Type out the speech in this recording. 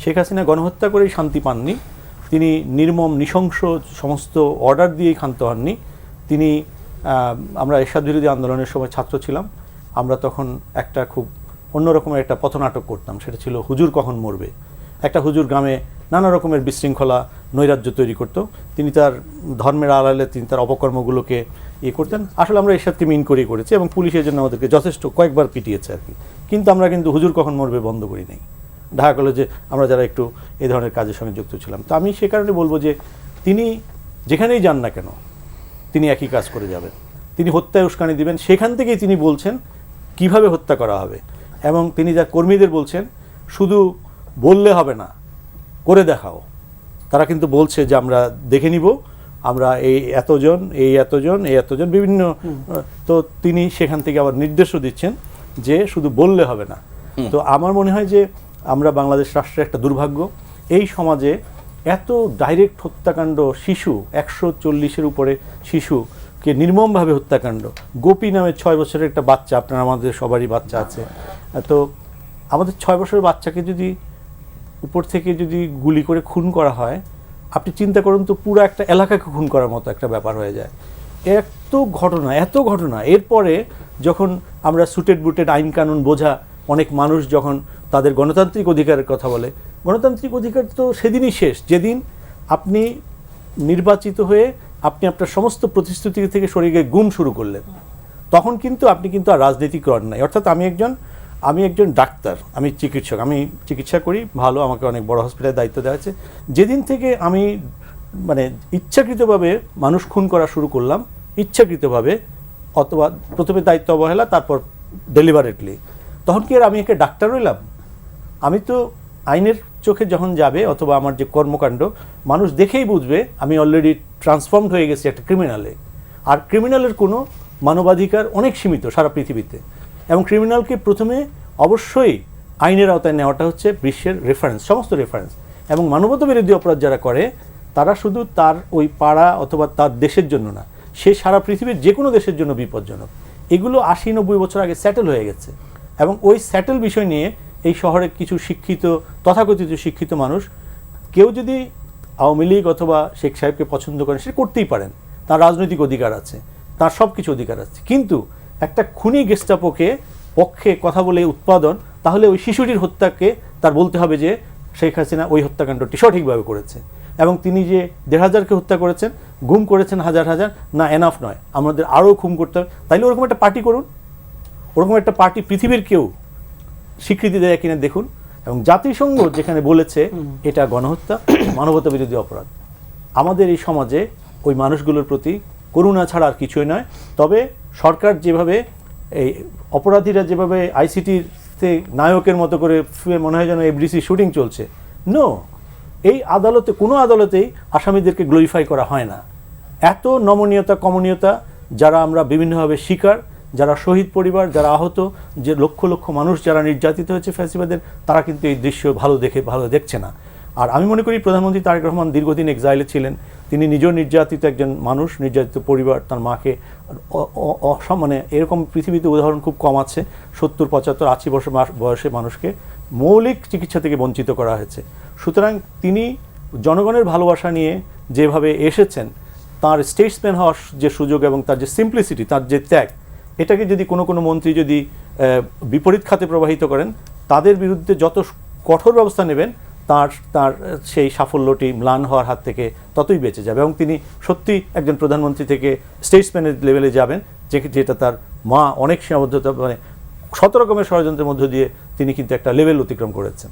শেখ হাসিনা গণহত্যা করেই শান্তি পাননি, তিনি নির্মম নৃশংস সমস্ত অর্ডার দিয়েই ক্ষান্ত হননি। তিনি আমরা এরশাদ বিরোধী আন্দোলনের সময় ছাত্র ছিলাম, আমরা তখন একটা খুব অন্যরকমের একটা পথনাটক করতাম, সেটা ছিল হুজুর কখন মরবে। একটা হুজুর গ্রামে নানা রকমের বিশৃঙ্খলা নৈরাজ্য তৈরি করত, তিনি তার ধর্মের আড়ালে তিনি তার অপকর্মগুলোকে করতেন। আসলে আমরা এরশাদকে মিন করেই করেছি এবং পুলিশের জন্য আমাদেরকে যথেষ্ট কয়েকবার পিটিয়েছে আর কি, কিন্তু আমরা কিন্তু হুজুর কখন মরবে বন্ধ করি নাই ঢাকা কলেজে আমরা যারা একটু এই ধরনের কাজের সঙ্গে যুক্ত ছিলাম। তো আমি সে কারণে বলবো যে তিনি যেখানেই যান না কেন তিনি একই কাজ করে যাবেন, তিনি হত্যায় উস্কানি দিবেন। সেখান থেকেই তিনি বলছেন কিভাবে হত্যা করা হবে, এবং তিনি যা কর্মীদের বলছেন শুধু বললে হবে না, করে দেখাও। তারা কিন্তু বলছে যে আমরা দেখে নিব, আমরা এই এতজন এই এতজন এই এতজন বিভিন্ন, তো তিনি সেখান থেকে আবার নির্দেশও দিচ্ছেন যে শুধু বললে হবে না। তো আমার মনে হয় যে আমরা বাংলাদেশ রাষ্ট্রের একটা দুর্ভাগ্য, এই সমাজে এত ডাইরেক্ট হত্যাকাণ্ড, শিশু 140-এর উপরে শিশুকে নির্মমভাবে হত্যাকাণ্ড। গোপী নামে 6 বছরের একটা বাচ্চা, আপনার আমাদের সবারই বাচ্চা আছে, তো আমাদের 6 বছরের বাচ্চাকে যদি উপর থেকে যদি গুলি করে খুন করা হয়, আপনি চিন্তা করুন তো, পুরো একটা এলাকাকে খুন করার মতো একটা ব্যাপার হয়ে যায়। এত ঘটনা এরপরে যখন আমরা সুটেড বুটেড আইন কানুন বোঝা অনেক মানুষ যখন তাদের গণতান্ত্রিক অধিকারের কথা বলে, গণতান্ত্রিক অধিকার তো সেদিনই শেষ যেদিন আপনি নির্বাচিত হয়ে আপনি আপনার সমস্ত প্রতিশ্রুতি থেকে সরে গিয়ে গুম শুরু করলেন, তখন কিন্তু আপনি কিন্তু আর রাজনীতি করেন নাই। অর্থাৎ আমি একজন ডাক্তার, আমি চিকিৎসক, আমি চিকিৎসা করি ভালো, আমাকে অনেক বড় হসপিটালে দায়িত্ব দেওয়া আছে। যেদিন থেকে আমি মানে ইচ্ছাকৃতভাবে মানুষ খুন করা শুরু করলাম, ইচ্ছাকৃতভাবে অথবা প্রথমে দায়িত্ব অবহেলা তারপর ডেলিভারেটলি, তখন কি আর আমি একে ডাক্তার রইলাম? আমি তো আইনের চোখে যখন যাবে অথবা আমার যে কর্মকাণ্ড মানুষ দেখেই বুঝবে আমি অলরেডি ট্রান্সফর্মড হয়ে গেছি একটা ক্রিমিনালে। আর ক্রিমিনালের কোনো মানবাধিকার অনেক সীমিত সারা পৃথিবীতে, এবং ক্রিমিনালকে প্রথমে অবশ্যই আইনের আওতায় নেওয়াটা হচ্ছে বিশ্বের রেফারেন্স, সমস্ত রেফারেন্স। এবং মানবতা বিরোধী অপরাধ যারা করে তারা শুধু তার ওই পাড়া অথবা তার দেশের জন্য না, সে সারা পৃথিবীর যে কোনো দেশের জন্য বিপজ্জনক। এগুলো 80-90 বছর আগে সেটেল হয়ে গেছে, এবং ওই সেটেল বিষয় নিয়ে এই শহরে কিছু শিক্ষিত তথাকথিত শিক্ষিত মানুষ, কেউ যদি আওয়ামী লীগ অথবা শেখ সাহেবকে পছন্দ করেন সে করতেই পারেন, তার রাজনৈতিক অধিকার আছে, তার সব কিছু অধিকার আছে, কিন্তু একটা খুনি গেস্টাপোকে পক্ষে কথা বলে উৎপাদন, তাহলে ওই শিশুটির হত্যাকে তার বলতে হবে যে শেখ হাসিনা ওই হত্যাকাণ্ডটি সঠিকভাবে করেছে, এবং তিনি যে 1,500-কে হত্যা করেছেন, গুম করেছেন হাজার হাজার, না এনাফ নয়, আমাদের আরও খুন করতে হবে। তাইলে ওরকম একটা পার্টি করুন, ওরকম একটা পার্টি পৃথিবীর কেউ স্বীকৃতি দেয় কিনা দেখুন। এবং জাতিসংঘ যেখানে বলেছে এটা গণহত্যা, মানবতা বিরোধী অপরাধ, আমাদের এই সমাজে ওই মানুষগুলোর প্রতি করুণা ছাড়া আর কিছুই নয়। তবে সরকার যেভাবে এই অপরাধীরা যেভাবে আইসিটিতে নায়কের মতো করে মনে হয় যেন এফডিসি শুটিং চলছে, নো, এই আদালতে কোনো আদালতেই আসামিদেরকে গ্লোরিফাই করা হয় না। এত নমনীয়তা কমনীয়তা যারা আমরা বিভিন্নভাবে শিকার, যারা শহীদ পরিবার, যারা আহত, যে লক্ষ লক্ষ মানুষ যারা নির্যাতিত হয়েছে ফ্যাসিবাদের, তারা কিন্তু এই দৃশ্য ভালো দেখছে না। আর আমি মনে করি প্রধানমন্ত্রী তারেক রহমান দীর্ঘদিন এক্সাইলে ছিলেন, তিনি নিজেও নির্যাতিত একজন মানুষ, নির্যাতিত পরিবার, তার মাকে মানে এরকম পৃথিবীতে উদাহরণ খুব কম আছে, 70, 75, 80 বছর বয়সে মানুষকে মৌলিক চিকিৎসা থেকে বঞ্চিত করা হয়েছে। সুতরাং তিনি জনগণের ভালোবাসা নিয়ে যেভাবে এসেছেন, তার স্টেটসম্যান হওয়ার যে সুযোগ এবং তার যে সিম্পলিসিটি, তার যে ত্যাগ, এটাকে যদি কোনো মন্ত্রী যদি বিপরীত খাতে প্রবাহিত করেন, তাদের বিরুদ্ধে যত কঠোর ব্যবস্থা নেবেন তার সেই সাফল্যটি ম্লান হওয়ার হাত থেকে ততই বেঁচে যাবে। এবং তিনি সত্যি একজন প্রধানমন্ত্রী থেকে স্টেটসম্যানের লেভেলে যাবেন, যেটা তার মা অনেক সীমাবদ্ধতা, মানে 100 রকমের ষড়যন্ত্রের মধ্য দিয়ে তিনি কিন্তু একটা লেভেল অতিক্রম করেছেন।